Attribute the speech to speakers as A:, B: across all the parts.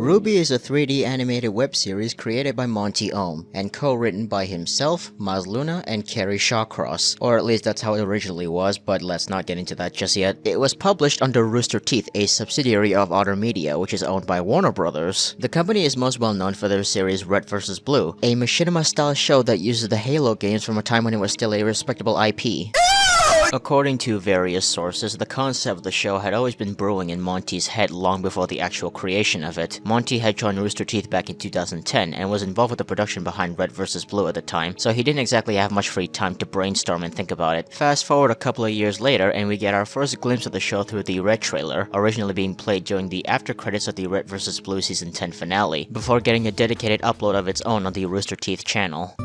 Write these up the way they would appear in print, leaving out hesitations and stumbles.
A: RWBY is a 3D animated web series created by Monty Oum and co-written by himself, Maz Luna, and Kerry Shawcross. Or at least that's how it originally was, but let's not get into that just yet. It was published under Rooster Teeth, a subsidiary of Otter Media, which is owned by Warner Brothers. The company is most well known for their series Red vs. Blue, a machinima-style show that uses the Halo games from a time when it was still a respectable IP. According to various sources, the concept of the show had always been brewing in Monty's head long before the actual creation of it. Monty had joined Rooster Teeth back in 2010 and was involved with the production behind Red vs. Blue at the time, so he didn't exactly have much free time to brainstorm and think about it. Fast forward a couple of years later and we get our first glimpse of the show through the Red trailer, originally being played during the after credits of the Red vs. Blue Season 10 finale, before getting a dedicated upload of its own on the Rooster Teeth channel.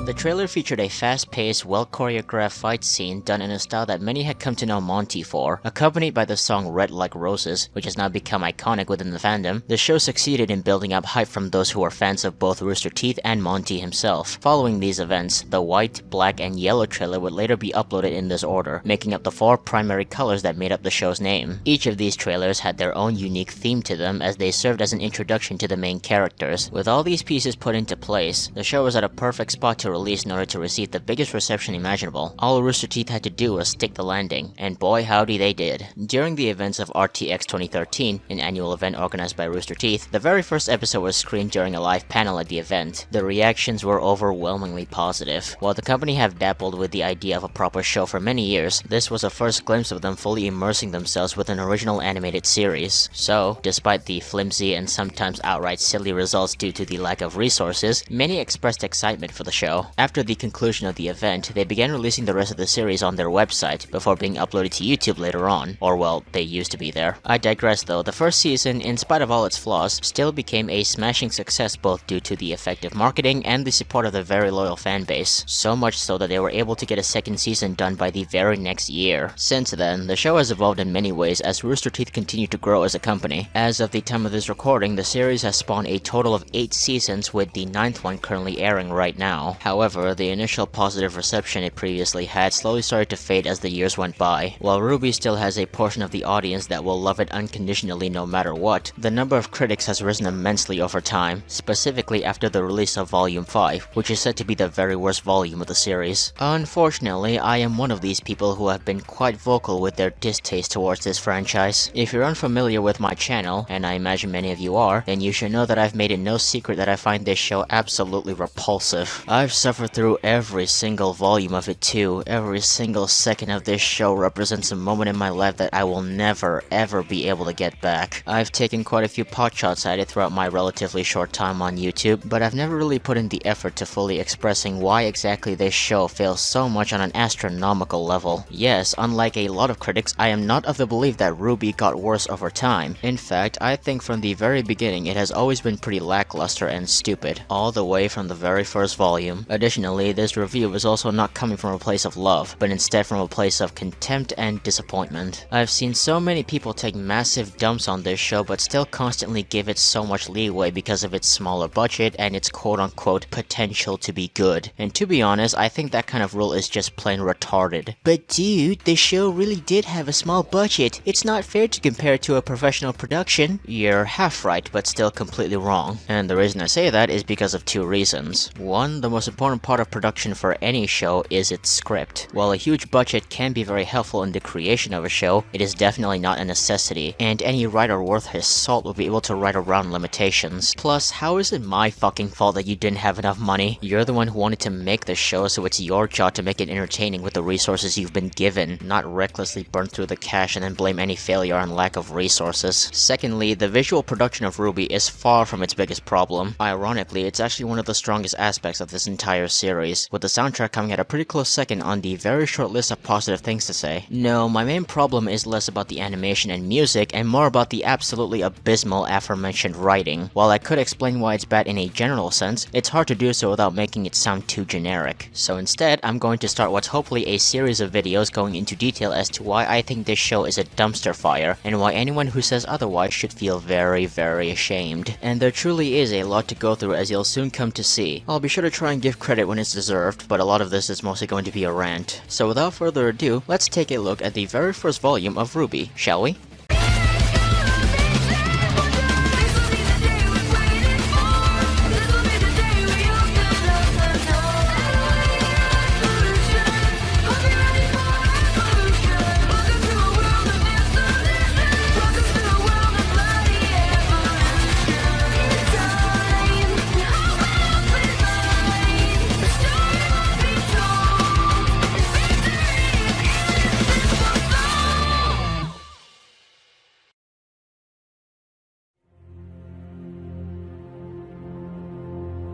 A: The trailer featured a fast-paced, well-choreographed fight scene done in a style that many had come to know Monty for. Accompanied by the song Red Like Roses, which has now become iconic within the fandom, the show succeeded in building up hype from those who were fans of both Rooster Teeth and Monty himself. Following these events, the white, black, and yellow trailer would later be uploaded in this order, making up the 4 primary colors that made up the show's name. Each of these trailers had their own unique theme to them as they served as an introduction to the main characters. With all these pieces put into place, the show was at a perfect spot to release in order to receive the biggest reception imaginable. All Rooster Teeth had to do was stick the landing, and boy howdy they did. During the events of RTX 2013, an annual event organized by Rooster Teeth, the very first episode was screened during a live panel at the event. The reactions were overwhelmingly positive. While the company have dabbled with the idea of a proper show for many years, this was a first glimpse of them fully immersing themselves with an original animated series. So, despite the flimsy and sometimes outright silly results due to the lack of resources, many expressed excitement for the show. After the conclusion of the event, they began releasing the rest of the series on their website, before being uploaded to YouTube later on. Or well, they used to be there. I digress though, the first season, in spite of all its flaws, still became a smashing success both due to the effective marketing and the support of their very loyal fan base. So much so that they were able to get a second season done by the very next year. Since then, the show has evolved in many ways as Rooster Teeth continued to grow as a company. As of the time of this recording, the series has spawned a total of 8 seasons, with the 9th one currently airing right now. However, the initial positive reception it previously had slowly started to fade as the years went by. While RWBY still has a portion of the audience that will love it unconditionally no matter what, the number of critics has risen immensely over time, specifically after the release of Volume 5, which is said to be the very worst volume of the series. Unfortunately, I am one of these people who have been quite vocal with their distaste towards this franchise. If you're unfamiliar with my channel, and I imagine many of you are, then you should know that I've made it no secret that I find this show absolutely repulsive. I've suffered through every single volume of it too. Every single second of this show represents a moment in my life that I will never ever be able to get back. I've taken quite a few potshots at it throughout my relatively short time on YouTube, but I've never really put in the effort to fully expressing why exactly this show fails so much on an astronomical level. Yes, unlike a lot of critics, I am not of the belief that RWBY got worse over time. In fact, I think from the very beginning it has always been pretty lackluster and stupid, all the way from the very first volume. Additionally, this review is also not coming from a place of love, but instead from a place of contempt and disappointment. I've seen so many people take massive dumps on this show but still constantly give it so much leeway because of its smaller budget and its quote-unquote potential to be good. And to be honest, I think that kind of rule is just plain retarded. But dude, the show really did have a small budget. It's not fair to compare it to a professional production. You're half right, but still completely wrong. And the reason I say that is because of 2 reasons. One, the most important part of production for any show is its script. While a huge budget can be very helpful in the creation of a show, it is definitely not a necessity, and any writer worth his salt will be able to write around limitations. Plus, how is it my fucking fault that you didn't have enough money? You're the one who wanted to make the show, so it's your job to make it entertaining with the resources you've been given, not recklessly burn through the cash and then blame any failure on lack of resources. Secondly, the visual production of RWBY is far from its biggest problem. Ironically, it's actually one of the strongest aspects of this entire entire series, with the soundtrack coming at a pretty close second on the very short list of positive things to say. No, my main problem is less about the animation and music and more about the absolutely abysmal aforementioned writing. While I could explain why it's bad in a general sense, it's hard to do so without making it sound too generic. So instead, I'm going to start what's hopefully a series of videos going into detail as to why I think this show is a dumpster fire, and why anyone who says otherwise should feel very, very ashamed. And there truly is a lot to go through, as you'll soon come to see. I'll be sure to try and give credit when it's deserved, but a lot of this is mostly going to be a rant. So without further ado, let's take a look at the very first volume of RWBY, shall we?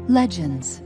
B: Legends.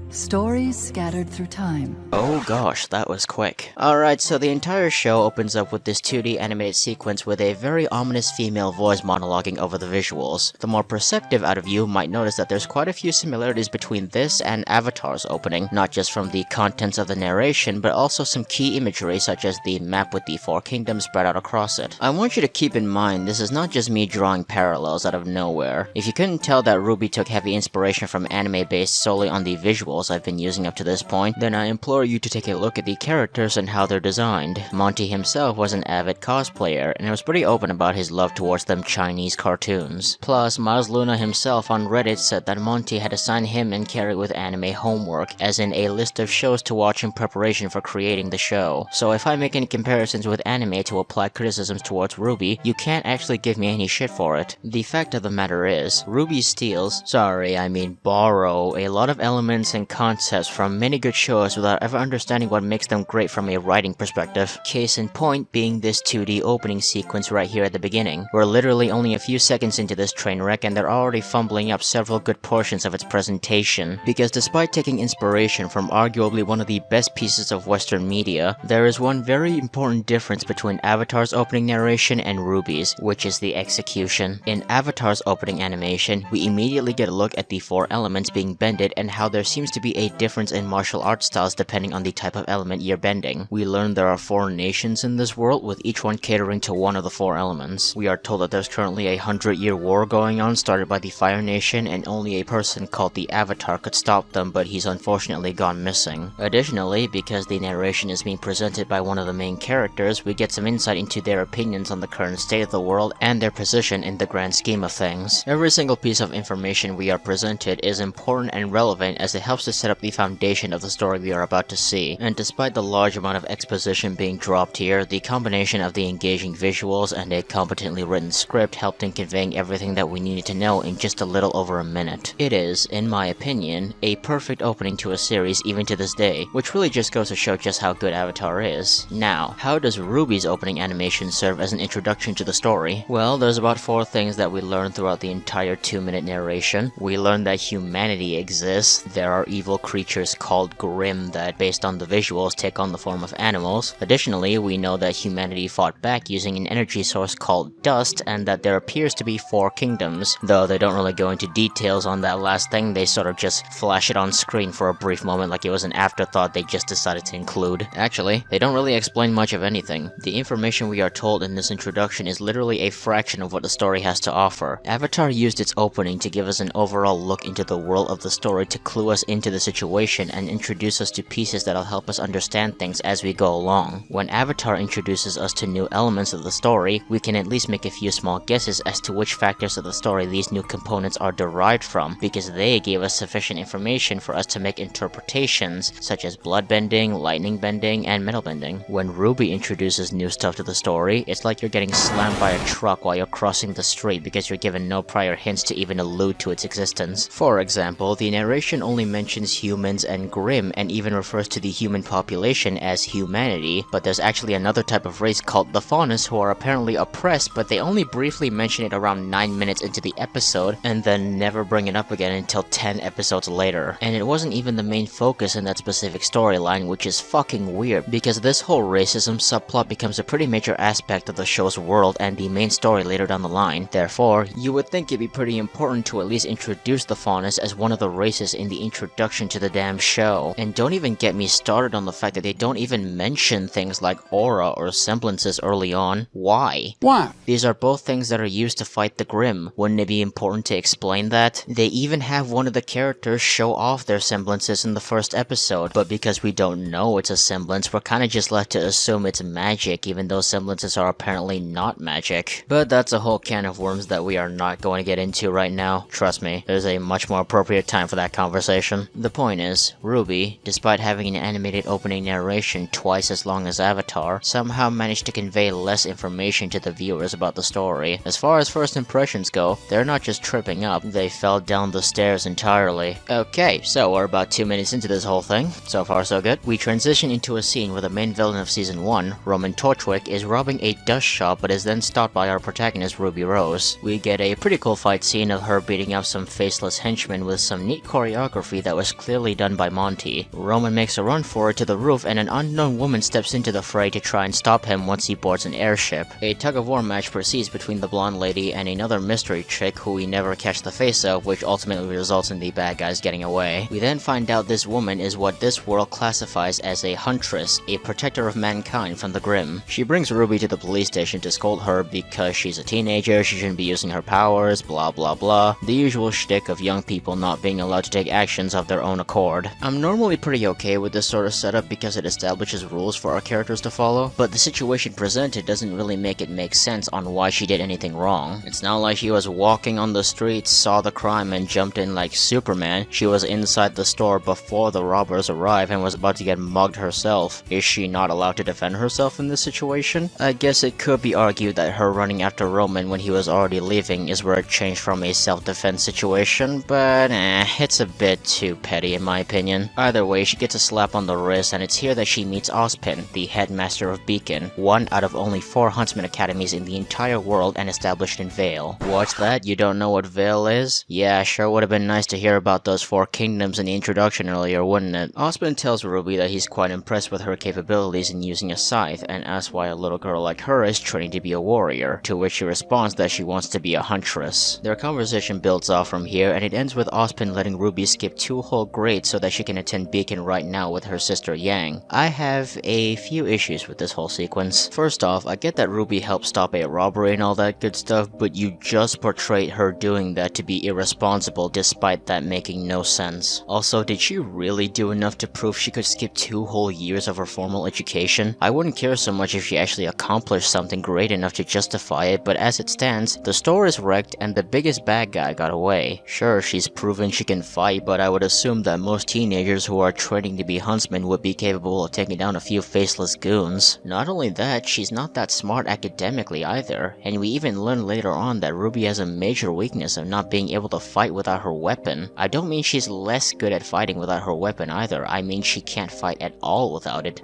B: Stories scattered through time.
A: Oh gosh, that was quick. Alright, so the entire show opens up with this 2D animated sequence with a very ominous female voice monologuing over the visuals. The more perceptive out of you might notice that there's quite a few similarities between this and Avatar's opening, not just from the contents of the narration, but also some key imagery such as the map with the 4 kingdoms spread out across it. I want you to keep in mind, this is not just me drawing parallels out of nowhere. If you couldn't tell that RWBY took heavy inspiration from anime based solely on the visuals I've been using up to this point, then I implore you to take a look at the characters and how they're designed. Monty himself was an avid cosplayer, and was pretty open about his love towards them Chinese cartoons. Plus, Miles Luna himself on Reddit said that Monty had assigned him and Carrie with anime homework, as in a list of shows to watch in preparation for creating the show. So if I make any comparisons with anime to apply criticisms towards RWBY, you can't actually give me any shit for it. The fact of the matter is, RWBY borrow a lot of elements and concepts from many good shows without ever understanding what makes them great from a writing perspective. Case in point being this 2D opening sequence right here at the beginning. We're literally only a few seconds into this train wreck and they're already fumbling up several good portions of its presentation. Because despite taking inspiration from arguably one of the best pieces of Western media, there is one very important difference between Avatar's opening narration and RWBY's, which is the execution. In Avatar's opening animation, we immediately get a look at the 4 elements being bended and how there seems to be a difference in martial art styles depending on the type of element you're bending. We learn there are 4 nations in this world, with each one catering to one of the 4 elements. We are told that there's currently a 100-year war going on started by the Fire Nation, and only a person called the Avatar could stop them, but he's unfortunately gone missing. Additionally, because the narration is being presented by one of the main characters, we get some insight into their opinions on the current state of the world and their position in the grand scheme of things. Every single piece of information we are presented is important and relevant, as it helps to set up the foundation of the story we are about to see. And despite the large amount of exposition being dropped here, the combination of the engaging visuals and a competently written script helped in conveying everything that we needed to know in just a little over a minute. It is, in my opinion, a perfect opening to a series even to this day, which really just goes to show just how good Avatar is. Now, how does RWBY's opening animation serve as an introduction to the story? Well, there's about 4 things that we learn throughout the entire 2-minute narration. We learn that humanity exists, there are evil creatures called Grimm that, based on the visuals, take on the form of animals. Additionally, we know that humanity fought back using an energy source called dust, and that there appears to be 4 kingdoms. Though they don't really go into details on that last thing, they sort of just flash it on screen for a brief moment like it was an afterthought they just decided to include. Actually, they don't really explain much of anything. The information we are told in this introduction is literally a fraction of what the story has to offer. Avatar used its opening to give us an overall look into the world of the story to clue us into the situation and introduce us to pieces that'll help us understand things as we go along. When Avatar introduces us to new elements of the story, we can at least make a few small guesses as to which factors of the story these new components are derived from, because they gave us sufficient information for us to make interpretations, such as blood bending, lightning bending, and metal bending. When RWBY introduces new stuff to the story, it's like you're getting slammed by a truck while you're crossing the street because you're given no prior hints to even allude to its existence. For example, the narration only mentions mentions humans and Grimm and even refers to the human population as humanity, but there's actually another type of race called the Faunus who are apparently oppressed, but they only briefly mention it around 9 minutes into the episode and then never bring it up again until 10 episodes later. And it wasn't even the main focus in that specific storyline, which is fucking weird because this whole racism subplot becomes a pretty major aspect of the show's world and the main story later down the line. Therefore, you would think it'd be pretty important to at least introduce the Faunus as one of the races in the introduction to the damn show. And don't even get me started on the fact that they don't even mention things like aura or semblances early on. Why?
C: Why?
A: These are both things that are used to fight the Grimm. Wouldn't it be important to explain that? They even have one of the characters show off their semblances in the first episode, but because we don't know it's a semblance, we're kinda just left to assume it's magic, even though semblances are apparently not magic. But that's a whole can of worms that we are not going to get into right now. Trust me, there's a much more appropriate time for that conversation. The point is, RWBY, despite having an animated opening narration twice as long as Avatar, somehow managed to convey less information to the viewers about the story. As far as first impressions go, they're not just tripping up, they fell down the stairs entirely. Okay, so we're about 2 minutes into this whole thing. So far so good. We transition into a scene where the main villain of season 1, Roman Torchwick, is robbing a dust shop but is then stopped by our protagonist Ruby Rose. We get a pretty cool fight scene of her beating up some faceless henchmen with some neat choreography that was clearly done by Monty. Roman makes a run for it to the roof and an unknown woman steps into the fray to try and stop him once he boards an airship. A tug-of-war match proceeds between the blonde lady and another mystery chick who we never catch the face of, which ultimately results in the bad guys getting away. We then find out this woman is what this world classifies as a huntress, a protector of mankind from the Grimm. She brings Ruby to the police station to scold her because she's a teenager, she shouldn't be using her powers, blah blah blah. The usual shtick of young people not being allowed to take actions of their own accord. I'm normally pretty okay with this sort of setup because it establishes rules for our characters to follow, but the situation presented doesn't really make it make sense on why she did anything wrong. It's not like she was walking on the streets, saw the crime and jumped in like Superman. She was inside the store before the robbers arrived and was about to get mugged herself. Is she not allowed to defend herself in this situation? I guess it could be argued that her running after Roman when he was already leaving is where it changed from a self-defense situation, but it's a bit too petty in my opinion. Either way, she gets a slap on the wrist and it's here that she meets Ozpin, the headmaster of Beacon, one out of only 4 huntsman academies in the entire world and established in Vale. What's that? You don't know what Vale is? Yeah, sure would have been nice to hear about those 4 kingdoms in the introduction earlier, wouldn't it? Ozpin tells Ruby that he's quite impressed with her capabilities in using a scythe and asks why a little girl like her is training to be a warrior, to which she responds that she wants to be a huntress. Their conversation builds off from here and it ends with Ozpin letting Ruby skip 2 whole grades so that she can attend Beacon right now with her sister Yang. I have a few issues with this whole sequence. First off, I get that Ruby helped stop a robbery and all that good stuff, but you just portrayed her doing that to be irresponsible despite that making no sense. Also, did she really do enough to prove she could skip 2 whole years of her formal education? I wouldn't care so much if she actually accomplished something great enough to justify it, but as it stands, the store is wrecked and the biggest bad guy got away. Sure, she's proven she can fight, but I would assume that most teenagers who are training to be huntsmen would be capable of taking down a few faceless goons. Not only that, she's not that smart academically either, and we even learn later on that Ruby has a major weakness of not being able to fight without her weapon. I don't mean she's less good at fighting without her weapon either, I mean she can't fight at all without it.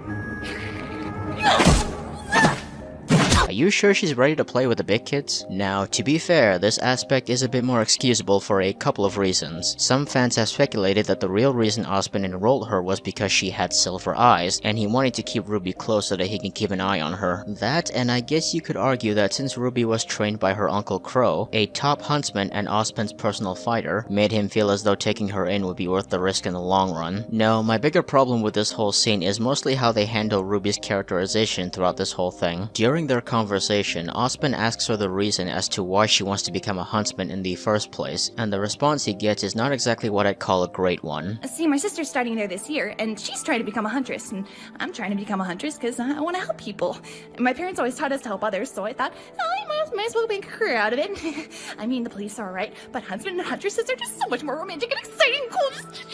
A: Are you sure she's ready to play with the big kids? Now, to be fair, this aspect is a bit more excusable for a couple of reasons. Some fans have speculated that the real reason Ozpin enrolled her was because she had silver eyes, and he wanted to keep Ruby close so that he can keep an eye on her. That, and I guess you could argue that since Ruby was trained by her Uncle Crow, a top huntsman and Ozpin's personal fighter, made him feel as though taking her in would be worth the risk in the long run. No, my bigger problem with this whole scene is mostly how they handle Ruby's characterization throughout this whole thing. During their conversation, Ozpin asks her the reason as to why she wants to become a huntsman in the first place, and the response he gets is not exactly what I'd call a great one.
D: See, my sister's starting there this year, and she's trying to become a huntress, and I'm trying to become a huntress because I want to help people. And my parents always taught us to help others, so I thought, oh, I might as well make a career out of it. I mean, the police are alright, but huntsmen and huntresses are just so much more romantic and exciting and cool, just,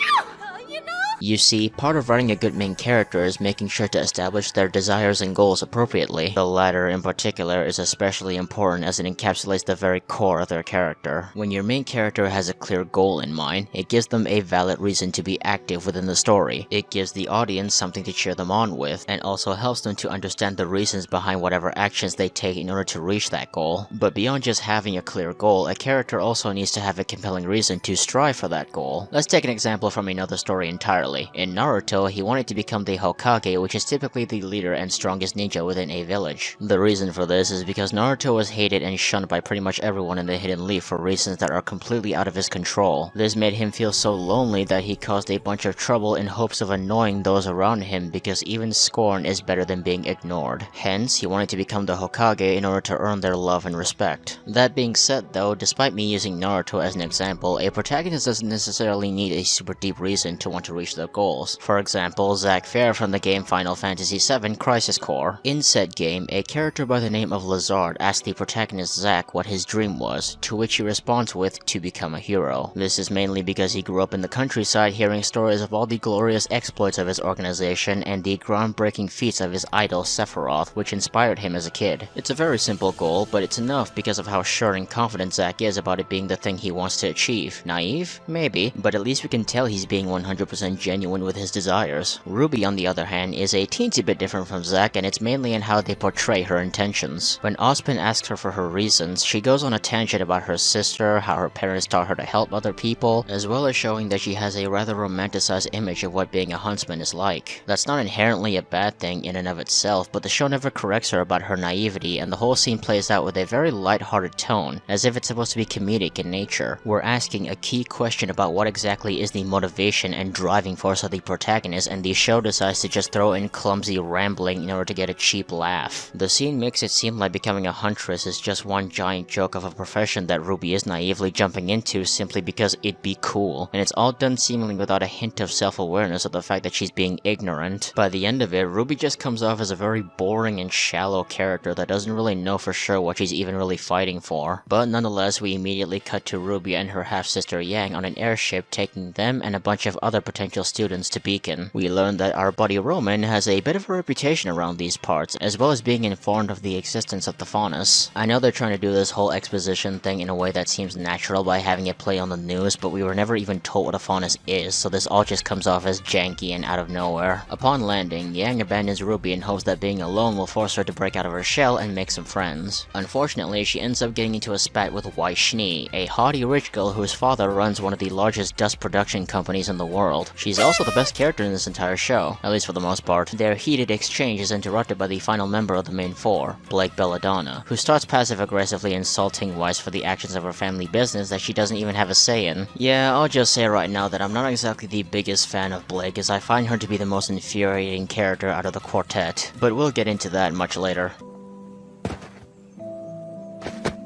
D: you know?
A: You see, part of writing a good main character is making sure to establish their desires and goals appropriately. The latter in particular particular is especially important as it encapsulates the very core of their character. When your main character has a clear goal in mind, it gives them a valid reason to be active within the story. It gives the audience something to cheer them on with, and also helps them to understand the reasons behind whatever actions they take in order to reach that goal. But beyond just having a clear goal, a character also needs to have a compelling reason to strive for that goal. Let's take an example from another story entirely. In Naruto, he wanted to become the Hokage, which is typically the leader and strongest ninja within a village. The reason for this is because Naruto was hated and shunned by pretty much everyone in the Hidden Leaf for reasons that are completely out of his control. This made him feel so lonely that he caused a bunch of trouble in hopes of annoying those around him, because even scorn is better than being ignored. Hence, he wanted to become the Hokage in order to earn their love and respect. That being said though, despite me using Naruto as an example, a protagonist doesn't necessarily need a super deep reason to want to reach their goals. For example, Zack Fair from the game Final Fantasy VII Crisis Core. In said game, a character by the name of Lazard asks the protagonist Zack what his dream was, to which he responds with, to become a hero. This is mainly because he grew up in the countryside hearing stories of all the glorious exploits of his organization and the groundbreaking feats of his idol Sephiroth, which inspired him as a kid. It's a very simple goal, but it's enough because of how sure and confident Zack is about it being the thing he wants to achieve. Naive? Maybe, but at least we can tell he's being 100% genuine with his desires. RWBY, on the other hand, is a teensy bit different from Zack, and it's mainly in how they portray her intentions. When Ozpin asks her for her reasons, she goes on a tangent about her sister, how her parents taught her to help other people, as well as showing that she has a rather romanticized image of what being a huntsman is like. That's not inherently a bad thing in and of itself, but the show never corrects her about her naivety, and the whole scene plays out with a very light-hearted tone, as if it's supposed to be comedic in nature. We're asking a key question about what exactly is the motivation and driving force of the protagonist, and the show decides to just throw in clumsy rambling in order to get a cheap laugh. The scene makes it seem like becoming a huntress is just one giant joke of a profession that RWBY is naively jumping into simply because it'd be cool, and it's all done seemingly without a hint of self-awareness of the fact that she's being ignorant. By the end of it, RWBY just comes off as a very boring and shallow character that doesn't really know for sure what she's even really fighting for. But nonetheless, we immediately cut to RWBY and her half-sister Yang on an airship, taking them and a bunch of other potential students to Beacon. We learn that our buddy Roman has a bit of a reputation around these parts, as well as being informed of the existence of the Faunus. I know they're trying to do this whole exposition thing in a way that seems natural by having it play on the news, but we were never even told what a Faunus is, so this all just comes off as janky and out of nowhere. Upon landing, Yang abandons RWBY in hopes that being alone will force her to break out of her shell and make some friends. Unfortunately, she ends up getting into a spat with Wai Shni, a haughty rich girl whose father runs one of the largest dust production companies in the world. She's also the best character in this entire show, at least for the most part. Their heated exchange is interrupted by the final member of the main four, Blake Belladonna, who starts passive-aggressively insulting Weiss for the actions of her family business that she doesn't even have a say in. Yeah, I'll just say right now that I'm not exactly the biggest fan of Blake, as I find her to be the most infuriating character out of the quartet, but we'll get into that much later.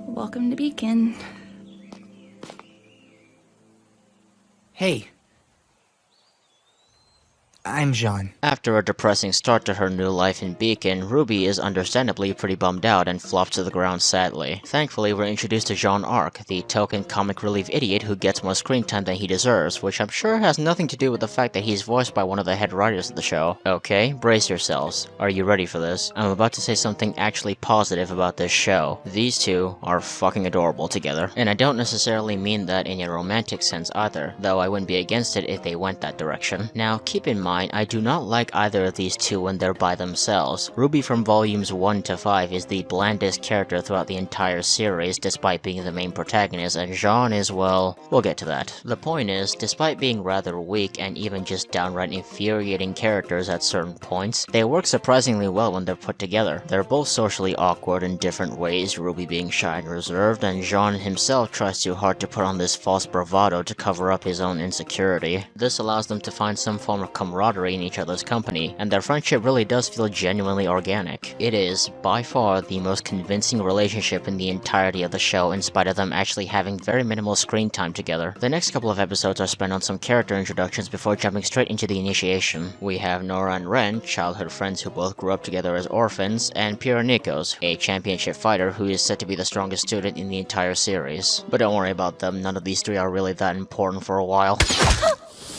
D: Welcome to Beacon.
C: Hey. I'm Jaune.
A: After a depressing start to her new life in Beacon, RWBY is understandably pretty bummed out and flops to the ground sadly. Thankfully, we're introduced to Jaune Arc, the token comic relief idiot who gets more screen time than he deserves, which I'm sure has nothing to do with the fact that he's voiced by one of the head writers of the show. Okay, brace yourselves. Are you ready for this? I'm about to say something actually positive about this show. These two are fucking adorable together. And I don't necessarily mean that in a romantic sense either, though I wouldn't be against it if they went that direction. Now, keep in mind, I do not like either of these two when they're by themselves. RWBY from volumes 1 to 5 is the blandest character throughout the entire series, despite being the main protagonist, and Jaune is, well, we'll get to that. The point is, despite being rather weak and even just downright infuriating characters at certain points, they work surprisingly well when they're put together. They're both socially awkward in different ways, RWBY being shy and reserved, and Jaune himself tries too hard to put on this false bravado to cover up his own insecurity. This allows them to find some form of camaraderie in each other's company, and their friendship really does feel genuinely organic. It is, by far, the most convincing relationship in the entirety of the show, in spite of them actually having very minimal screen time together. The next couple of episodes are spent on some character introductions before jumping straight into the initiation. We have Nora and Ren, childhood friends who both grew up together as orphans, and Pyrrha Nikos, a championship fighter who is said to be the strongest student in the entire series. But don't worry about them, none of these three are really that important for a while.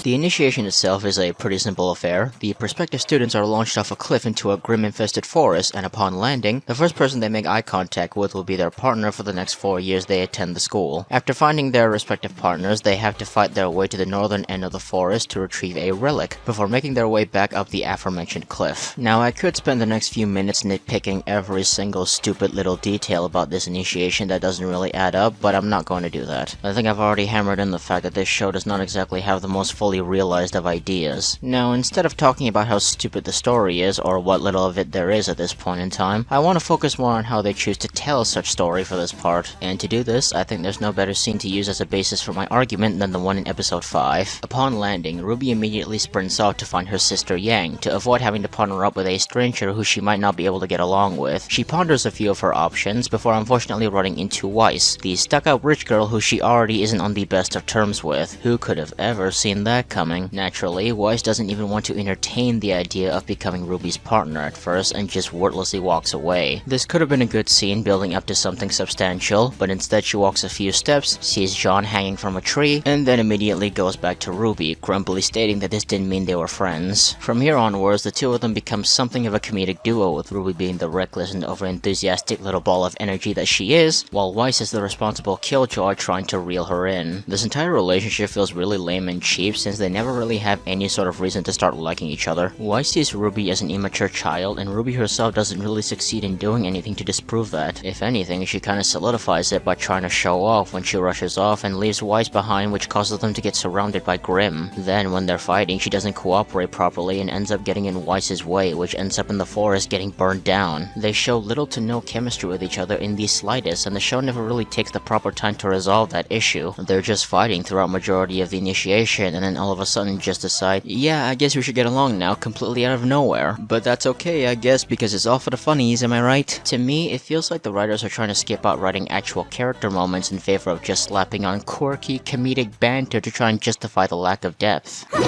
A: The initiation itself is a pretty simple affair. The prospective students are launched off a cliff into a grim-infested forest, and upon landing, the first person they make eye contact with will be their partner for the next 4 years they attend the school. After finding their respective partners, they have to fight their way to the northern end of the forest to retrieve a relic, before making their way back up the aforementioned cliff. Now, I could spend the next few minutes nitpicking every single stupid little detail about this initiation that doesn't really add up, but I'm not going to do that. I think I've already hammered in the fact that this show does not exactly have the most fully realized of ideas. Now, instead of talking about how stupid the story is, or what little of it there is at this point in time, I want to focus more on how they choose to tell such story for this part. And to do this, I think there's no better scene to use as a basis for my argument than the one in episode 5. Upon landing, Ruby immediately sprints off to find her sister Yang, to avoid having to partner up with a stranger who she might not be able to get along with. She ponders a few of her options before unfortunately running into Weiss, the stuck-up rich girl who she already isn't on the best of terms with. Who could have ever seen that coming? Naturally, Weiss doesn't even want to entertain the idea of becoming Ruby's partner at first and just wordlessly walks away. This could have been a good scene building up to something substantial, but instead she walks a few steps, sees Jaune hanging from a tree, and then immediately goes back to Ruby, grumpily stating that this didn't mean they were friends. From here onwards, the two of them become something of a comedic duo, with Ruby being the reckless and overenthusiastic little ball of energy that she is, while Weiss is the responsible killjoy trying to reel her in. This entire relationship feels really lame and cheap since they never really have any sort of reason to start liking each other. Weiss sees Ruby as an immature child, and Ruby herself doesn't really succeed in doing anything to disprove that. If anything, she kinda solidifies it by trying to show off when she rushes off and leaves Weiss behind, which causes them to get surrounded by Grimm. Then, when they're fighting, she doesn't cooperate properly and ends up getting in Weiss's way, which ends up in the forest getting burned down. They show little to no chemistry with each other in the slightest, and the show never really takes the proper time to resolve that issue. They're just fighting throughout majority of the initiation, and then all of a sudden just decide, yeah, I guess we should get along now, completely out of nowhere. But that's okay, I guess, because it's all for the funnies, am I right? To me, it feels like the writers are trying to skip out writing actual character moments in favor of just slapping on quirky, comedic banter to try and justify the lack of depth.
E: I'm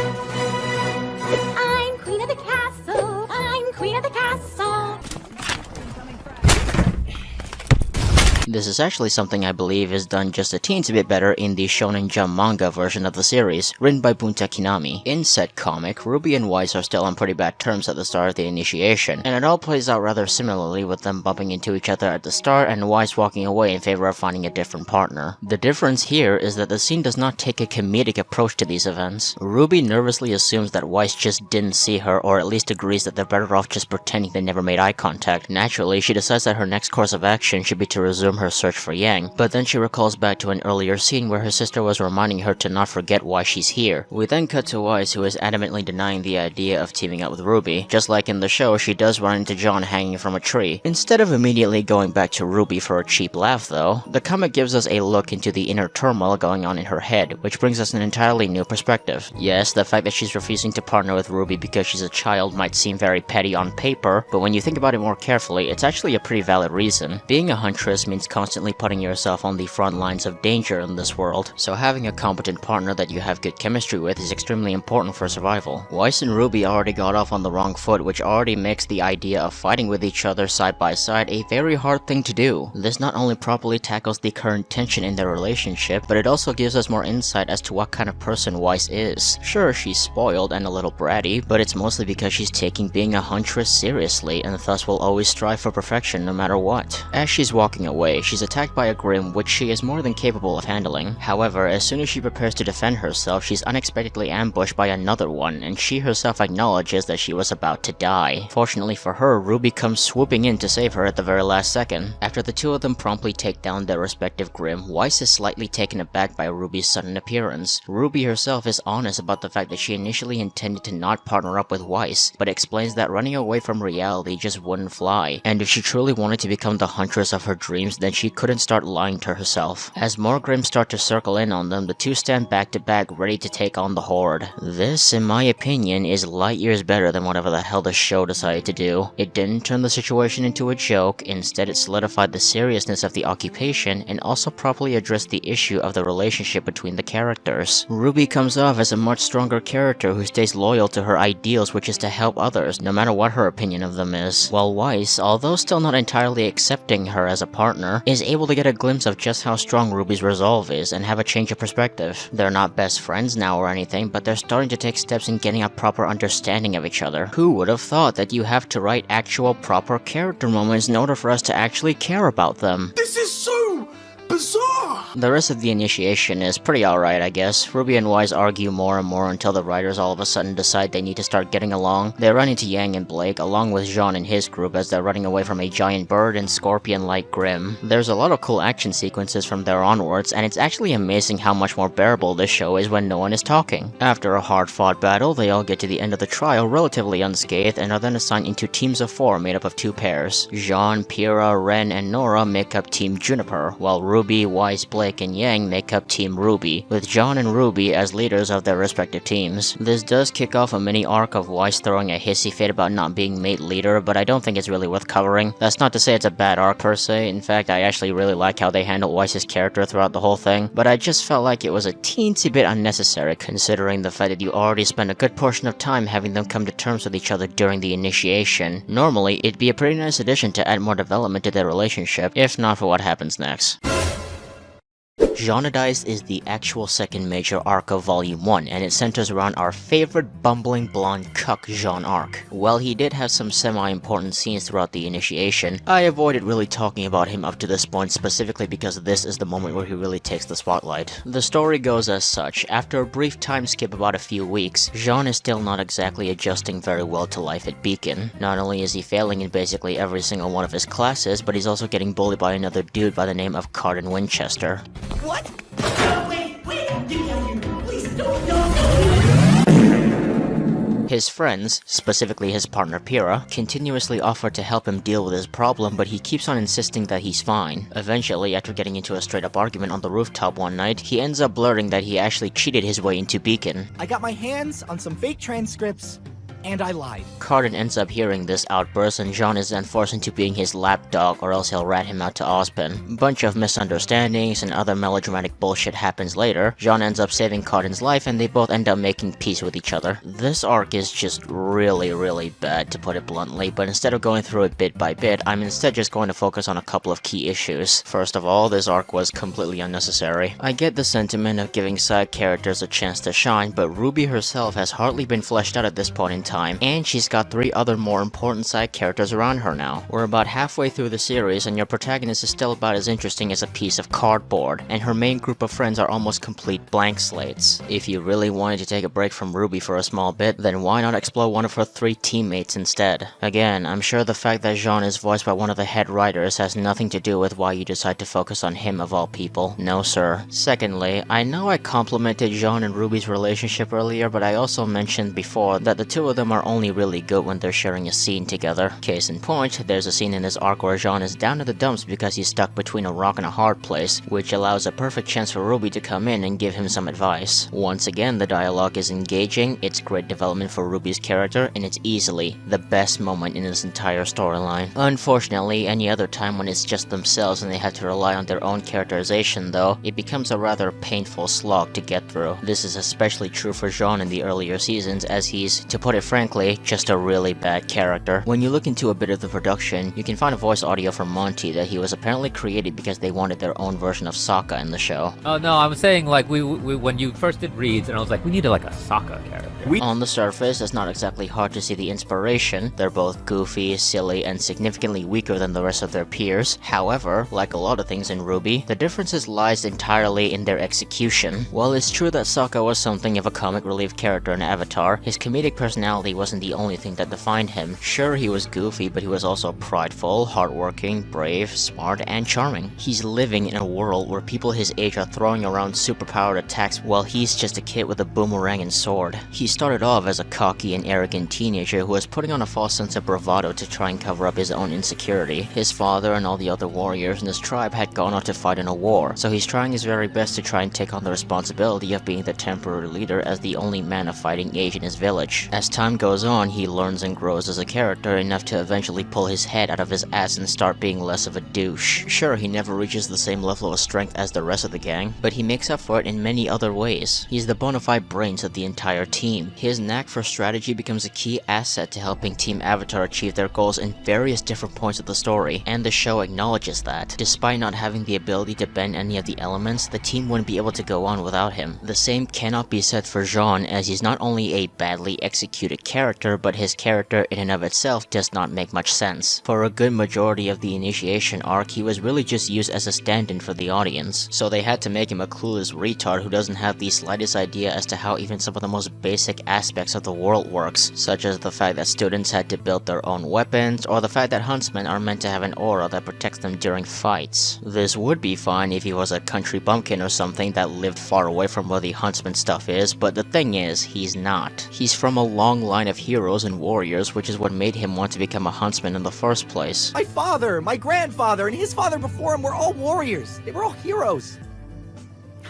E: queen of the castle. I'm queen of the castle.
A: This is actually something I believe is done just a teensy bit better in the Shonen Jump manga version of the series, written by Bunta Kinami. In said comic, Ruby and Weiss are still on pretty bad terms at the start of the initiation, and it all plays out rather similarly with them bumping into each other at the start and Weiss walking away in favor of finding a different partner. The difference here is that the scene does not take a comedic approach to these events. Ruby nervously assumes that Weiss just didn't see her, or at least agrees that they're better off just pretending they never made eye contact. Naturally, she decides that her next course of action should be to resume her search for Yang, but then she recalls back to an earlier scene where her sister was reminding her to not forget why she's here. We then cut to Weiss, who is adamantly denying the idea of teaming up with Ruby. Just like in the show, she does run into Jaune hanging from a tree. Instead of immediately going back to Ruby for a cheap laugh though, the comic gives us a look into the inner turmoil going on in her head, which brings us an entirely new perspective. Yes, the fact that she's refusing to partner with Ruby because she's a child might seem very petty on paper, but when you think about it more carefully, it's actually a pretty valid reason. Being a huntress means constantly putting yourself on the front lines of danger in this world, so having a competent partner that you have good chemistry with is extremely important for survival. Weiss and Ruby already got off on the wrong foot, which already makes the idea of fighting with each other side by side a very hard thing to do. This not only properly tackles the current tension in their relationship, but it also gives us more insight as to what kind of person Weiss is. Sure, she's spoiled and a little bratty, but it's mostly because she's taking being a huntress seriously, and thus will always strive for perfection no matter what. As she's walking away, she's attacked by a Grimm, which she is more than capable of handling. However, as soon as she prepares to defend herself, she's unexpectedly ambushed by another one, and she herself acknowledges that she was about to die. Fortunately for her, Ruby comes swooping in to save her at the very last second. After the two of them promptly take down their respective Grimm, Weiss is slightly taken aback by Ruby's sudden appearance. Ruby herself is honest about the fact that she initially intended to not partner up with Weiss, but explains that running away from reality just wouldn't fly, and if she truly wanted to become the huntress of her dreams, then she couldn't start lying to herself. As more Grimm start to circle in on them, the two stand back to back ready to take on the horde. This, in my opinion, is light years better than whatever the hell the show decided to do. It didn't turn the situation into a joke, instead it solidified the seriousness of the occupation and also properly addressed the issue of the relationship between the characters. Ruby comes off as a much stronger character who stays loyal to her ideals, which is to help others, no matter what her opinion of them is. While Weiss, although still not entirely accepting her as a partner, Manga, is able to get a glimpse of just how strong RWBY's resolve is and have a change of perspective. They're not best friends now or anything, but they're starting to take steps in getting a proper understanding of each other. Who would have thought that you have to write actual proper character moments in order for us to actually care about them?
F: This is so bizarre!
A: The rest of the initiation is pretty alright, I guess. RWBY and Wise argue more and more until the writers all of a sudden decide they need to start getting along. They run into Yang and Blake, along with Jaune and his group as they're running away from a giant bird and scorpion-like Grimm. There's a lot of cool action sequences from there onwards, and it's actually amazing how much more bearable this show is when no one is talking. After a hard-fought battle, they all get to the end of the trial relatively unscathed and are then assigned into teams of 4 made up of 2 pairs. Jaune, Pyrrha, Ren, and Nora make up Team Juniper, while RWBY, Wise, Blake, and Yang make up Team RWBY, with Jaune and RWBY as leaders of their respective teams. This does kick off a mini arc of Wise throwing a hissy fit about not being made leader, but I don't think it's really worth covering. That's not to say it's a bad arc per se. In fact, I actually really like how they handle Wise's character throughout the whole thing, but I just felt like it was a teensy bit unnecessary considering the fact that you already spent a good portion of time having them come to terms with each other during the initiation. Normally, it'd be a pretty nice addition to add more development to their relationship, if not for what happens next. Jaunedized is the actual second major arc of Volume 1, and it centers around our favorite bumbling blonde cuck Jaune arc. While he did have some semi-important scenes throughout the initiation, I avoided really talking about him up to this point specifically because this is the moment where he really takes the spotlight. The story goes as such. After a brief time skip about a few weeks, Jaune is still not exactly adjusting very well to life at Beacon. Not only is he failing in basically every single one of his classes, but he's also getting bullied by another dude by the name of Cardin Winchester.
F: What? Wait, please don't,
A: His friends, specifically his partner Pyrrha, continuously offer to help him deal with his problem, but he keeps on insisting that he's fine. Eventually, after getting into a straight-up argument on the rooftop one night, he ends up blurting that he actually cheated his way into Beacon.
C: I got my hands on some fake transcripts, and I lied.
A: Cardin ends up hearing this outburst, and Jaune is then forced into being his lapdog, or else he'll rat him out to Ozpin. Bunch of misunderstandings and other melodramatic bullshit happens later. Jaune ends up saving Cardin's life, and they both end up making peace with each other. This arc is just really bad, to put it bluntly, but instead of going through it bit by bit, I'm instead just going to focus on a couple of key issues. First of all, this arc was completely unnecessary. I get the sentiment of giving side characters a chance to shine, but RWBY herself has hardly been fleshed out at this point in time, and she's got 3 other more important side characters around her now. We're about halfway through the series, and your protagonist is still about as interesting as a piece of cardboard, and her main group of friends are almost complete blank slates. If you really wanted to take a break from RWBY for a small bit, then why not explore one of her 3 teammates instead? Again, I'm sure the fact that Jaune is voiced by one of the head writers has nothing to do with why you decide to focus on him of all people. No sir. Secondly, I know I complimented Jaune and RWBY's relationship earlier, but I also mentioned before that the 2 of them are only really good when they're sharing a scene together. Case in point, there's a scene in this arc where Jaune is down in the dumps because he's stuck between a rock and a hard place, which allows a perfect chance for RWBY to come in and give him some advice. Once again, the dialogue is engaging, it's great development for RWBY's character, and it's easily the best moment in this entire storyline. Unfortunately, any other time when it's just themselves and they have to rely on their own characterization though, it becomes a rather painful slog to get through. This is especially true for Jaune in the earlier seasons, as he's, to put it frankly, just a really bad character. When you look into a bit of the production, you can find a voice audio from Monty that he was apparently created because they wanted their own version of Sokka in the show.
G: Oh no, I was saying like we when you first did reads, and I was like, we need like a Sokka character.
A: On the surface, it's not exactly hard to see the inspiration. They're both goofy, silly, and significantly weaker than the rest of their peers. However, like a lot of things in RWBY, the differences lies entirely in their execution. While it's true that Sokka was something of a comic relief character in Avatar, his comedic personality wasn't the only thing that defined him. Sure, he was goofy, but he was also prideful, hardworking, brave, smart, and charming. He's living in a world where people his age are throwing around superpowered attacks while he's just a kid with a boomerang and sword. He started off as a cocky and arrogant teenager who was putting on a false sense of bravado to try and cover up his own insecurity. His father and all the other warriors in his tribe had gone out to fight in a war, so he's trying his very best to try and take on the responsibility of being the temporary leader as the only man of fighting age in his village. As time time goes on, he learns and grows as a character enough to eventually pull his head out of his ass and start being less of a douche. Sure, he never reaches the same level of strength as the rest of the gang, but he makes up for it in many other ways. He's the bona fide brains of the entire team. His knack for strategy becomes a key asset to helping Team Avatar achieve their goals in various different points of the story, and the show acknowledges that. Despite not having the ability to bend any of the elements, the team wouldn't be able to go on without him. The same cannot be said for Jaune, as he's not only a badly executed character, but his character in and of itself does not make much sense. For a good majority of the initiation arc, he was really just used as a stand-in for the audience, so they had to make him a clueless retard who doesn't have the slightest idea as to how even some of the most basic aspects of the world works, such as the fact that students had to build their own weapons, or the fact that huntsmen are meant to have an aura that protects them during fights. This would be fine if he was a country bumpkin or something that lived far away from where the huntsman stuff is, but the thing is, he's not. He's from a long line of heroes and warriors, which is what made him want to become a huntsman in the first place.
C: My father, my grandfather, and his father before him were all warriors. They were all heroes.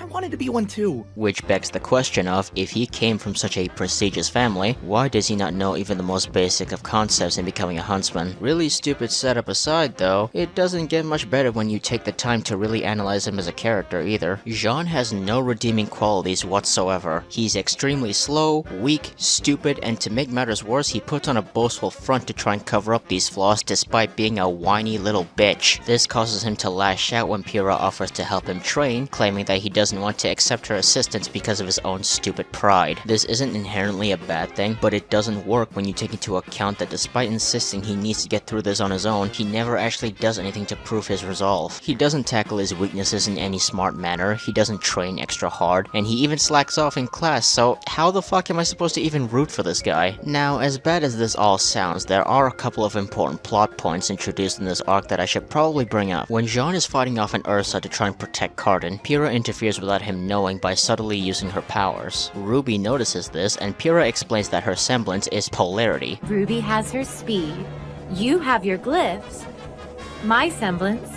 C: I wanted to be one too.
A: Which begs the question of, if he came from such a prestigious family, why does he not know even the most basic of concepts in becoming a huntsman? Really stupid setup aside though, it doesn't get much better when you take the time to really analyze him as a character either. Jaune has no redeeming qualities whatsoever. He's extremely slow, weak, stupid, and to make matters worse, he puts on a boastful front to try and cover up these flaws despite being a whiny little bitch. This causes him to lash out when Pyrrha offers to help him train, claiming that he doesn't want to accept her assistance because of his own stupid pride. This isn't inherently a bad thing, but it doesn't work when you take into account that despite insisting he needs to get through this on his own, he never actually does anything to prove his resolve. He doesn't tackle his weaknesses in any smart manner, he doesn't train extra hard, and he even slacks off in class, so how the fuck am I supposed to even root for this guy? Now, as bad as this all sounds, there are a couple of important plot points introduced in this arc that I should probably bring up. When Jaune is fighting off an Ursa to try and protect Cardin, Pyrrha interferes without him knowing by subtly using her powers. RWBY notices this, and Pyrrha explains that her semblance is polarity.
H: RWBY has her speed, you have your glyphs, my semblance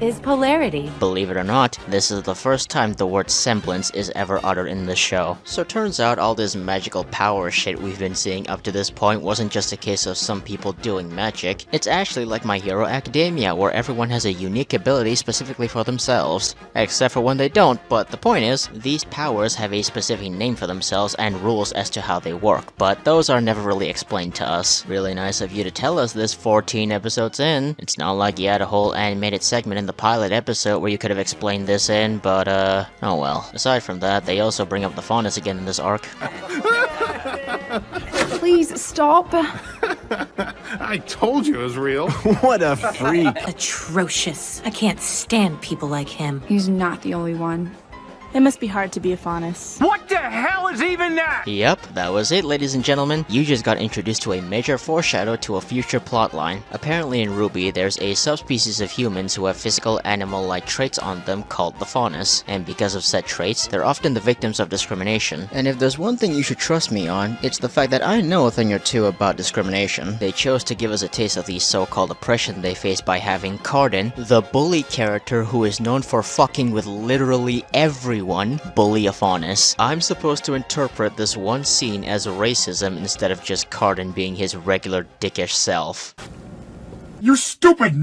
H: is polarity.
A: Believe it or not, this is the first time the word semblance is ever uttered in the show. So turns out all this magical power shit we've been seeing up to this point wasn't just a case of some people doing magic. It's actually like My Hero Academia, where everyone has a unique ability specifically for themselves. Except for when they don't, but the point is, these powers have a specific name for themselves and rules as to how they work, but those are never really explained to us. Really nice of you to tell us this 14 episodes in. It's not like you had a whole animated segment in the pilot episode where you could have explained this in, but oh well. Aside from that, they also bring up the faunus again in this arc.
I: Please stop.
J: I told you it was real.
F: What a freak.
H: Atrocious. I can't stand people like him.
I: He's not the only one. It must be hard to be a faunus.
J: What the hell is even that?
A: Yep, that was it, ladies and gentlemen. You just got introduced to a major foreshadow to a future plotline. Apparently in RWBY, there's a subspecies of humans who have physical animal-like traits on them called the faunus, and because of said traits, they're often the victims of discrimination. And if there's one thing you should trust me on, it's the fact that I know a thing or two about discrimination. They chose to give us a taste of the so-called oppression they face by having Cardin, the bully character who is known for fucking with literally everyone, bully a faunus. I'm supposed to interpret this one scene as racism instead of just Cardin being his regular dickish self.
J: You stupid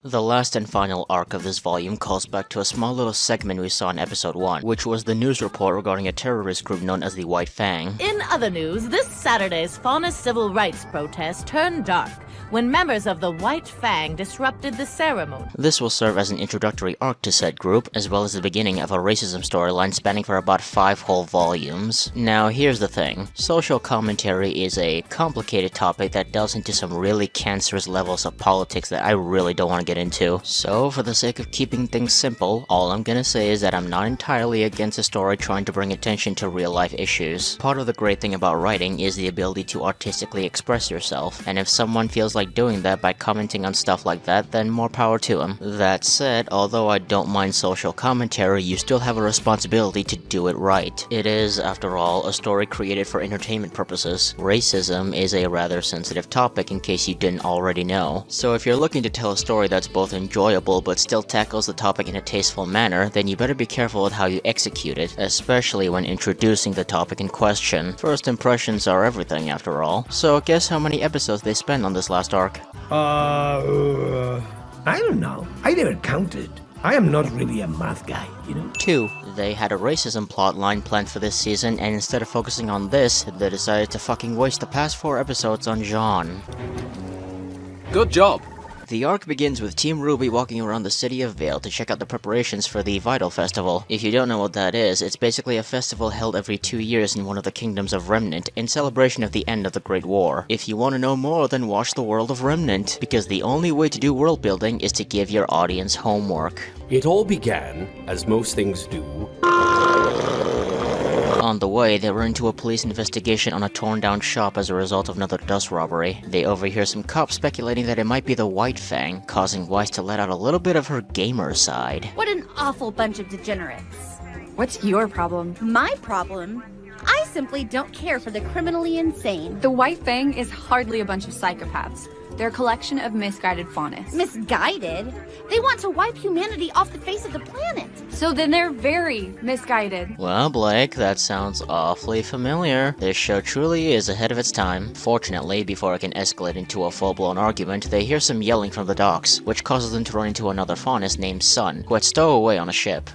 A: The last and final arc of this volume calls back to a small little segment we saw in episode 1, which was the news report regarding a terrorist group known as the White Fang.
K: In other news, this Saturday's faunus civil rights protest turned dark when members of the White Fang disrupted the ceremony.
A: This will serve as an introductory arc to said group, as well as the beginning of a racism storyline spanning for about 5 whole volumes. Now here's the thing, social commentary is a complicated topic that delves into some really cancerous levels of politics that I really don't want to get into. So for the sake of keeping things simple, all I'm gonna say is that I'm not entirely against a story trying to bring attention to real life issues. Part of the great thing about writing is the ability to artistically express yourself, and if someone feels like like doing that by commenting on stuff like that, then more power to him. That said, although I don't mind social commentary, you still have a responsibility to do it right. It is, after all, a story created for entertainment purposes. Racism is a rather sensitive topic in case you didn't already know. So if you're looking to tell a story that's both enjoyable but still tackles the topic in a tasteful manner, then you better be careful with how you execute it, especially when introducing the topic in question. First impressions are everything, after all. So guess how many episodes they spent on this last arc?
F: I don't know. I never counted. I am not really a math guy, you know?
A: 2. They had a racism plotline planned for this season, and instead of focusing on this, they decided to fucking waste the past 4 episodes on Jaune.
L: Good job.
A: The arc begins with Team RWBY walking around the city of Vale to check out the preparations for the Vital Festival. If you don't know what that is, it's basically a festival held every 2 years in one of the kingdoms of Remnant in celebration of the end of the Great War. If you want to know more, then watch the World of Remnant, because the only way to do world building is to give your audience homework.
L: It all began, as most things do.
A: On the way, they run into a police investigation on a torn-down shop as a result of another dust robbery. They overhear some cops speculating that it might be the White Fang, causing Weiss to let out a little bit of her gamer side.
E: What an awful bunch of degenerates.
I: What's your problem?
E: My problem? I simply don't care for the criminally insane.
I: The White Fang is hardly a bunch of psychopaths. They're a collection of misguided faunists.
E: Misguided? They want to wipe humanity off the face of the planet.
I: So then they're very misguided.
A: Well, Blake, that sounds awfully familiar. This show truly is ahead of its time. Fortunately, before it can escalate into a full-blown argument, they hear some yelling from the docks, which causes them to run into another faunist named Sun, who had stowed away on a ship.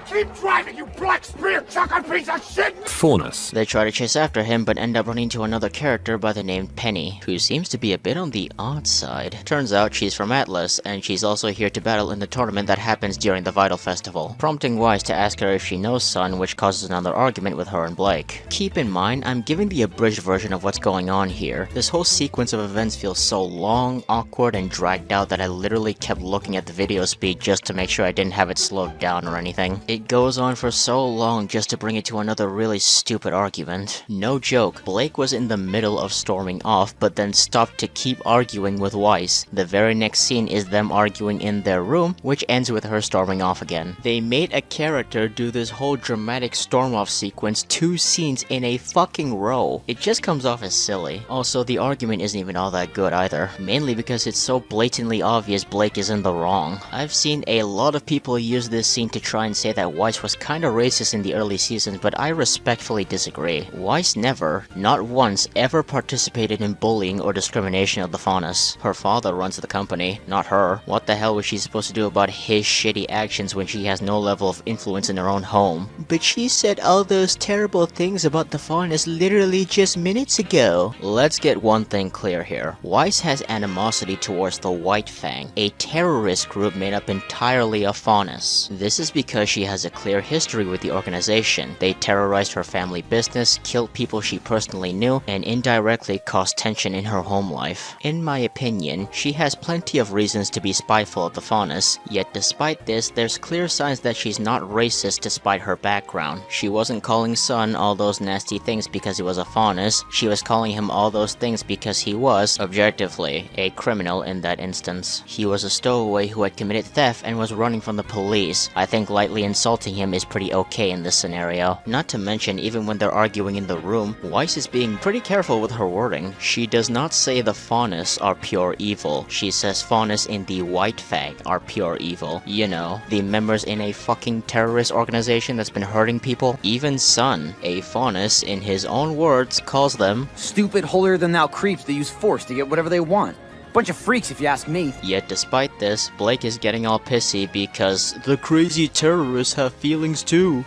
J: Keep driving, you black spear chucker piece of shit!
L: Faunus.
A: They try to chase after him, but end up running into another character by the name Penny, who seems to be a bit on the odd side. Turns out she's from Atlas, and she's also here to battle in the tournament that happens during the Vital Festival, prompting Weiss to ask her if she knows Sun, which causes another argument with her and Blake. Keep in mind, I'm giving the abridged version of what's going on here. This whole sequence of events feels so long, awkward, and dragged out that I literally kept looking at the video speed just to make sure I didn't have it slowed down or anything. It goes on for so long just to bring it to another really stupid argument. No joke, Blake was in the middle of storming off, but then stopped to keep arguing with Weiss. The very next scene is them arguing in their room, which ends with her storming off again. They made a character do this whole dramatic storm off sequence 2 scenes in a fucking row. It just comes off as silly. Also, the argument isn't even all that good either, mainly because it's so blatantly obvious Blake is in the wrong. I've seen a lot of people use this scene to try and say that Weiss was kinda racist in the early seasons, but I respectfully disagree. Weiss never, not once, ever participated in bullying or discrimination of the Faunus. Her father runs the company, not her. What the hell was she supposed to do about his shitty actions when she has no level of influence in her own home? But she said all those terrible things about the Faunus literally just minutes ago. Let's get one thing clear here. Weiss has animosity towards the White Fang, a terrorist group made up entirely of Faunus. This is because she has a clear history with the organization. They terrorized her family business, killed people she personally knew, and indirectly caused tension in her home life. In my opinion, she has plenty of reasons to be spiteful of the Faunus, yet despite this, there's clear signs that she's not racist despite her background. She wasn't calling Sun all those nasty things because he was a Faunus, she was calling him all those things because he was, objectively, a criminal in that instance. He was a stowaway who had committed theft and was running from the police. I think lightly insulting him is pretty okay in this scenario. Not to mention, even when they're arguing in the room, Weiss is being pretty careful with her wording. She does not say the Faunus are pure evil. She says Faunus in the White Fang are pure evil. You know, the members in a fucking terrorist organization that's been hurting people. Even Sun, a Faunus, in his own words, calls them
M: stupid, holier-than-thou creeps that use force to get whatever they want. Bunch of freaks if you ask me.
A: Yet despite this, Blake is getting all pissy because the crazy terrorists have feelings too.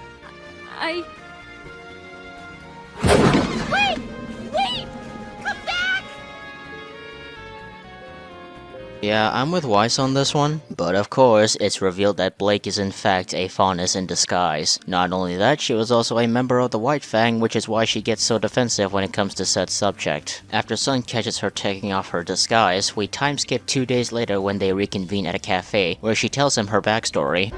E: Wait! Come back!
A: Yeah, I'm with Weiss on this one, but of course, it's revealed that Blake is in fact a Faunus in disguise. Not only that, she was also a member of the White Fang, which is why she gets so defensive when it comes to said subject. After Sun catches her taking off her disguise, we time skip 2 days later when they reconvene at a cafe, where she tells him her backstory.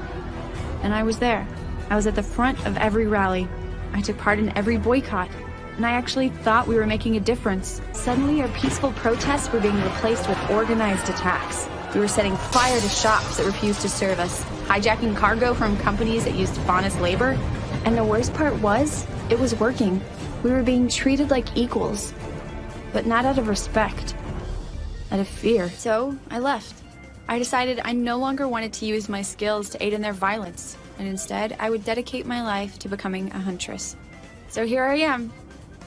I: And I was there. I was at the front of every rally. I took part in every boycott. And I actually thought we were making a difference. Suddenly, our peaceful protests were being replaced with organized attacks. We were setting fire to shops that refused to serve us, hijacking cargo from companies that used honest labor. And the worst part was, it was working. We were being treated like equals. But not out of respect. Out of fear. So, I left. I decided I no longer wanted to use my skills to aid in their violence, and instead I would dedicate my life to becoming a huntress. So here I am,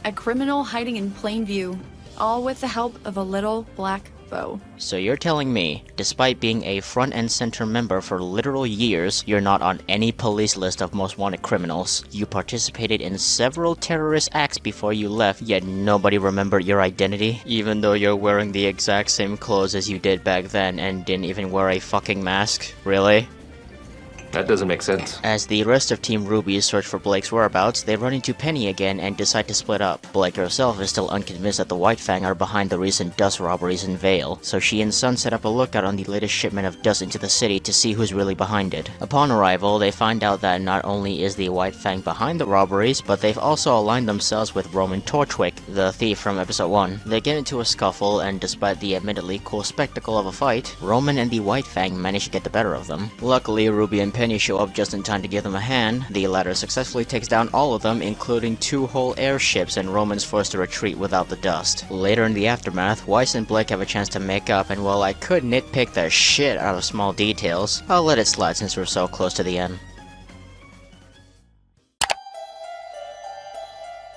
I: a criminal hiding in plain view, all with the help of a little black bow.
A: So you're telling me, despite being a front and center member for literal years, you're not on any police list of most wanted criminals. You participated in several terrorist acts before you left, yet nobody remembered your identity? Even though you're wearing the exact same clothes as you did back then and didn't even wear a fucking mask? Really?
N: That doesn't make sense.
A: As the rest of Team RWBY search for Blake's whereabouts, they run into Penny again and decide to split up. Blake herself is still unconvinced that the White Fang are behind the recent dust robberies in Vale, so she and Sun set up a lookout on the latest shipment of dust into the city to see who's really behind it. Upon arrival, they find out that not only is the White Fang behind the robberies, but they've also aligned themselves with Roman Torchwick, the thief from episode 1. They get into a scuffle, and despite the admittedly cool spectacle of a fight, Roman and the White Fang manage to get the better of them. Luckily, RWBY and Penny show up just in time to give them a hand. The latter successfully takes down all of them, including 2 whole airships, and Roman's forced to retreat without the dust. Later in the aftermath, Weiss and Blake have a chance to make up, and while I could nitpick the shit out of small details, I'll let it slide since we're so close to the end.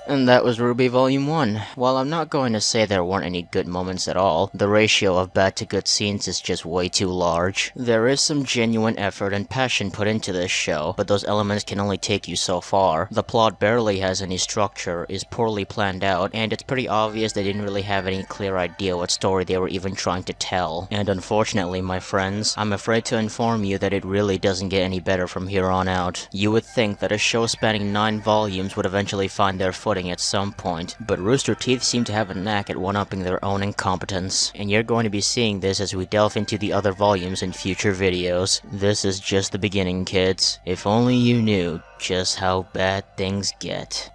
A: And that was RWBY Volume 1. While I'm not going to say there weren't any good moments at all, the ratio of bad to good scenes is just way too large. There is some genuine effort and passion put into this show, but those elements can only take you so far. The plot barely has any structure, is poorly planned out, and it's pretty obvious they didn't really have any clear idea what story they were even trying to tell. And unfortunately, my friends, I'm afraid to inform you that it really doesn't get any better from here on out. You would think that a show spanning 9 volumes would eventually find their footing at some point, but Rooster Teeth seem to have a knack at one-upping their own incompetence, and you're going to be seeing this as we delve into the other volumes in future videos. This is just the beginning, kids. If only you knew just how bad things get.